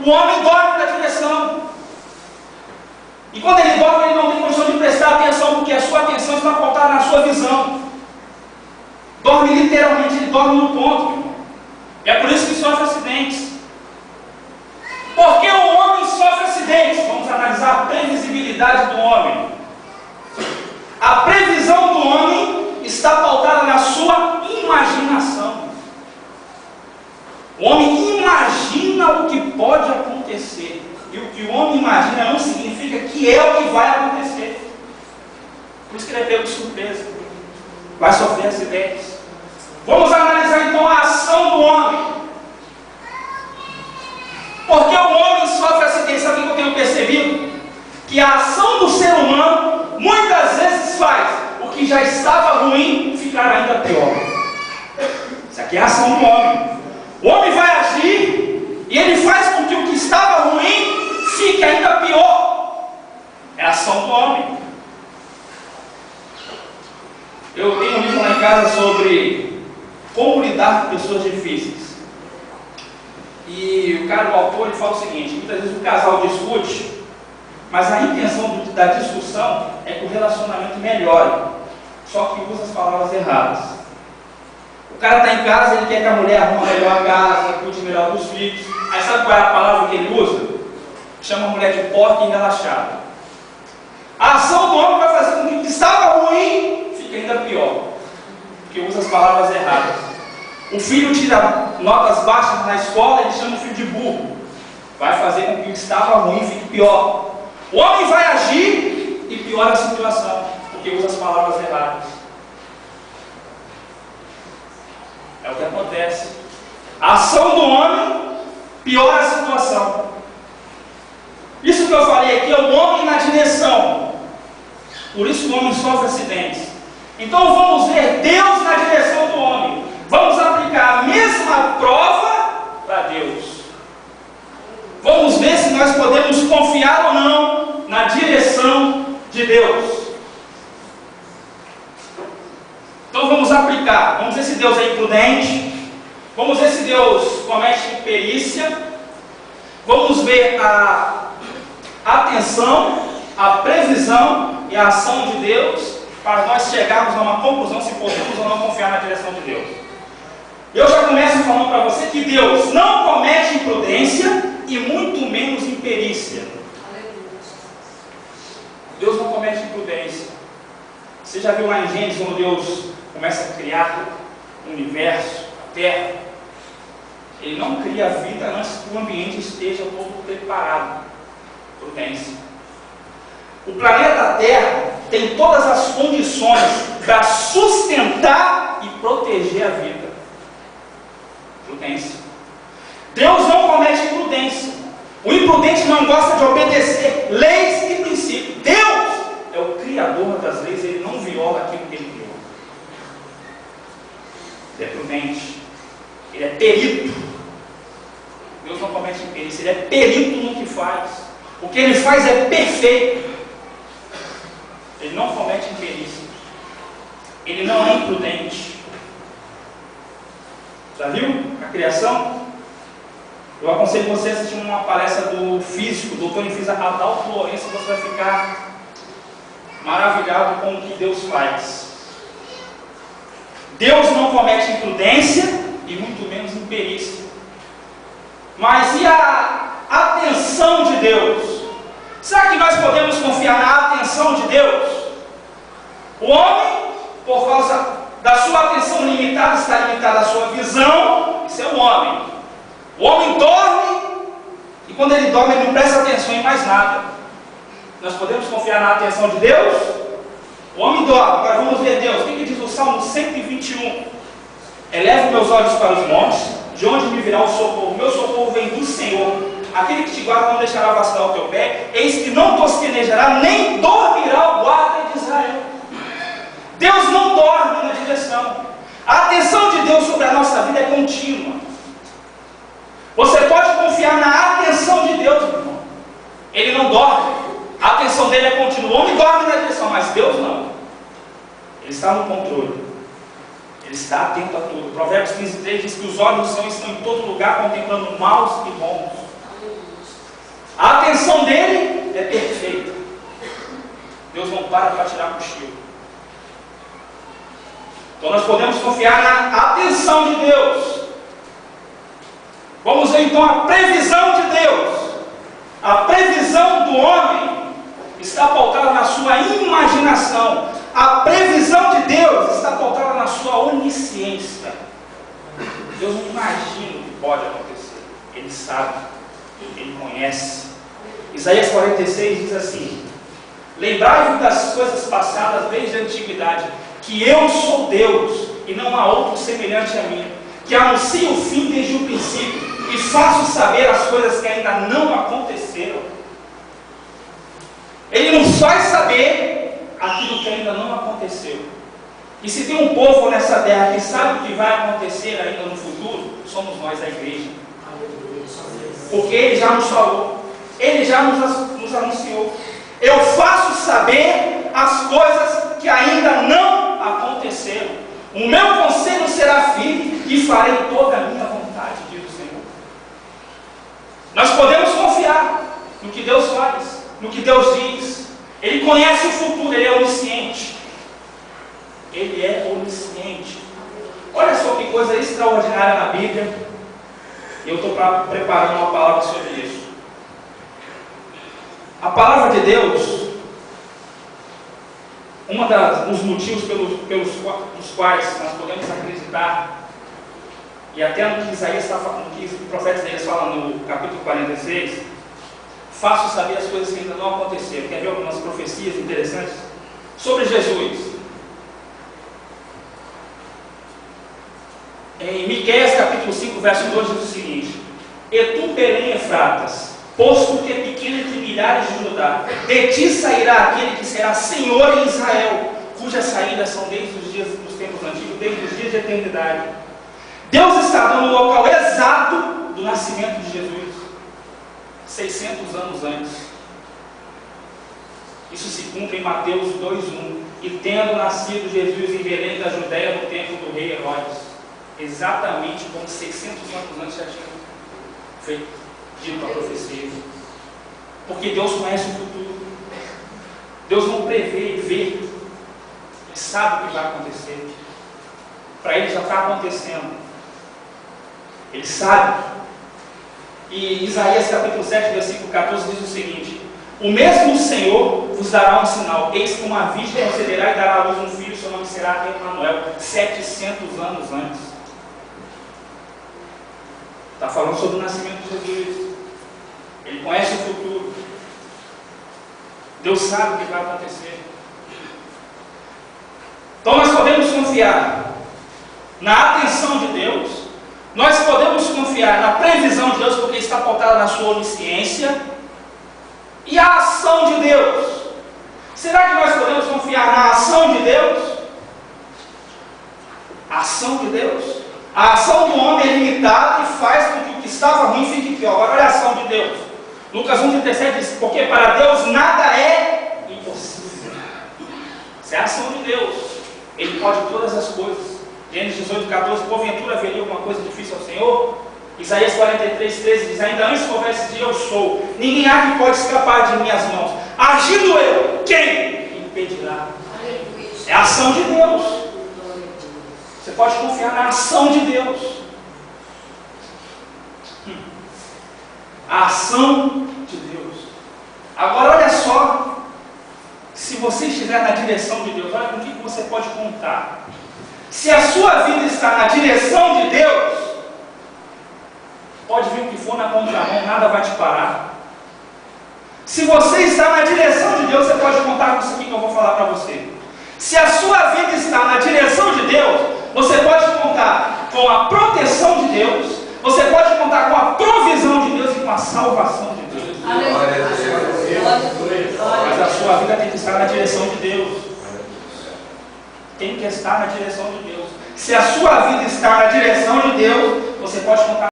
O homem dorme na direção. E quando ele dorme, ele não tem condição de prestar atenção, porque a sua atenção está pautada na sua visão. Dorme literalmente, ele dorme no ponto, meu irmão. E é por isso que sofre acidentes. Por que o homem sofre acidentes? Vamos analisar a previsibilidade do homem. A previsão do homem está pautada na sua imaginação. O homem imagina o que pode acontecer. E o que o homem imagina não significa que é o que vai acontecer. Por isso que ele é pego de surpresa. Vai sofrer acidentes. Vamos analisar então a ação do homem. Porque o homem sofre acidentes. Sabe o que eu tenho percebido? Que a ação do ser humano muitas vezes faz o que já estava ruim ficar ainda pior. Isso aqui é a ação do homem. O homem vai agir e ele faz com que o que estava ruim fique ainda pior. É a ação do homem. Eu tenho um livro lá em casa sobre como lidar com pessoas difíceis. E o cara, o autor, ele fala o seguinte: muitas vezes o casal discute, mas a intenção da discussão é que o relacionamento melhore, só que usa as palavras erradas. O cara está em casa, ele quer que a mulher arrume melhor a casa, cuide melhor dos filhos. Aí sabe qual é a palavra que ele usa? Chama a mulher de porca e relaxada. A ação do homem vai fazer com que o que estava ruim fique ainda pior, porque usa as palavras erradas. O filho tira notas baixas na escola, ele chama o filho de burro. Vai fazer com que o que estava ruim fique pior. O homem vai agir e piora a situação, porque usa as palavras erradas. É o que acontece. A ação do homem piora a situação. Isso que eu falei aqui é o homem na direção. Por isso o homem sofre acidentes. Então vamos ver Deus na direção do homem. Vamos aplicar a mesma prova para Deus. Vamos ver se nós podemos confiar ou não na direção de Deus. Então vamos aplicar. Vamos ver se Deus é imprudente. Vamos ver se Deus comete imperícia. Vamos ver a atenção, a previsão e a ação de Deus, para nós chegarmos a uma conclusão se podemos ou não confiar na direção de Deus. Eu já começo falando para você que Deus não comete imprudência e muito menos imperícia. Deus não comete imprudência. Você já viu lá em Gênesis, quando Deus começa a criar o universo, a terra? Ele não cria a vida antes que o ambiente esteja todo preparado. Prudência. O planeta Terra tem todas as condições para sustentar e proteger a vida. Prudência. Deus não comete imprudência. O imprudente não gosta de obedecer leis e princípios. Deus é o criador das leis, ele não viola aquilo que ele criou. Ele é prudente. Ele é perito. Deus não comete imperícia, ele é perito no que faz. O que ele faz é perfeito. Ele não comete imperícia. Ele não é imprudente. Já viu a criação? Eu aconselho você a assistir uma palestra do físico, doutor em física Adalto Lourenço, você vai ficar maravilhado com o que Deus faz. Deus não comete imprudência e muito menos imperícia. Mas e a atenção de Deus? Será que nós podemos confiar na atenção de Deus? O homem, por causa da sua atenção limitada, está limitada à sua visão. Isso é o homem. O homem dorme e quando ele dorme ele não presta atenção em mais nada. Nós podemos confiar na atenção de Deus? O homem dorme. Agora vamos ver Deus. O que diz o Salmo 121? Elevo meus olhos para os montes, de onde me virá o socorro? O meu socorro vem do Senhor. Aquele que te guarda não deixará vacilar o teu pé. Eis que não tosquenejará, nem dormirá o guarda de Israel. Deus não dorme na direção. A atenção de Deus sobre a nossa vida é contínua. Você pode confiar na atenção de Deus, meu irmão. Ele não dorme. A atenção dele é contínua. O homem dorme na direção, mas Deus não. Ele está no controle. Ele está atento a tudo. Provérbios 15:3 diz que os olhos do Senhor estão em todo lugar, contemplando maus e bons. A atenção dele é perfeita. Deus não para tirar cochilo. Então nós podemos confiar na atenção de Deus. Vamos ver então a previsão de Deus. A previsão do homem está pautada na sua imaginação. A previsão de Deus está pautada na sua onisciência. Deus não imagina o que pode acontecer. Ele sabe. Ele conhece. Isaías 46 diz assim: lembrai-vos das coisas passadas desde a antiguidade, que eu sou Deus e não há outro semelhante a mim, que anuncio o fim desde o princípio e faço saber as coisas que ainda não aconteceram. Ele nos faz saber aquilo que ainda não aconteceu. E se tem um povo nessa terra que sabe o que vai acontecer ainda no futuro, somos nós, a igreja. Porque Ele já nos falou, Ele já nos anunciou. Eu faço saber as coisas que ainda não aconteceram. O meu conselho será firme e farei toda a minha vontade, diz o Senhor. Nós podemos confiar no que Deus faz, no que Deus diz. Ele conhece o futuro, Ele é onisciente. Ele é onisciente. Olha só que coisa extraordinária na Bíblia. Eu estou preparando uma palavra sobre isso. A palavra de Deus, dos motivos pelos quais nós podemos acreditar, e até no que Isaías está falando, no que o profeta Isaías fala no capítulo 46, faço saber as coisas que ainda não aconteceram. Quer ver algumas profecias interessantes sobre Jesus? Em Miqueias capítulo 5, verso 2 diz o seguinte: e tu, Belém Efratas, posto que é pequeno entre milhares de Judá, de ti sairá aquele que será Senhor em Israel, cujas saídas são desde os dias dos tempos antigos, desde os dias de eternidade. Deus está dando o local exato do nascimento de Jesus, 600 anos antes. Isso se cumpre em Mateus 2:1. E tendo nascido Jesus em Belém da Judéia no tempo do rei Herodes, exatamente como 600 anos antes já tinha feito dito a profecia. Porque Deus conhece o futuro. Deus não prevê, Ele vê. Ele sabe o que vai acontecer. Para Ele já está acontecendo. Ele sabe. E Isaías capítulo 7, versículo 14 diz o seguinte: o mesmo Senhor vos dará um sinal. Eis que uma virgem concederá e dará à luz um filho, seu nome será Emanuel. 700 anos antes. Está falando sobre o nascimento de Jesus. Ele conhece o futuro. Deus sabe o que vai acontecer. Então nós podemos confiar na atenção de Deus. Nós podemos confiar na previsão de Deus, porque está pautada na sua onisciência. E a ação de Deus. Será que nós podemos confiar na ação de Deus? A ação de Deus. A ação do homem é limitada e faz com que o que estava ruim fique pior. Agora olha a ação de Deus. Lucas 1,37 diz: porque para Deus nada é impossível. Essa é a ação de Deus. Ele pode todas as coisas. Gênesis 18,14: porventura haveria alguma coisa difícil ao Senhor? Isaías 43,13 diz: ainda antes que houvesse dia, eu sou. Ninguém há que pode escapar de minhas mãos. Agindo eu, quem impedirá? É a ação de Deus. Você pode confiar na ação de Deus. A ação de Deus. Agora olha só. Se você estiver na direção de Deus, olha com o que você pode contar. Se a sua vida está na direção de Deus, pode vir o que for na contramão, nada vai te parar. Se você está na direção de Deus, você pode contar com isso aqui que eu vou falar para você. Se a sua vida está na direção de Deus, você pode contar com a proteção de Deus, você pode contar com a provisão de Deus e com a salvação de Deus. Mas a sua vida tem que estar na direção de Deus. Tem que estar na direção de Deus. Se a sua vida está na direção de Deus, você pode contar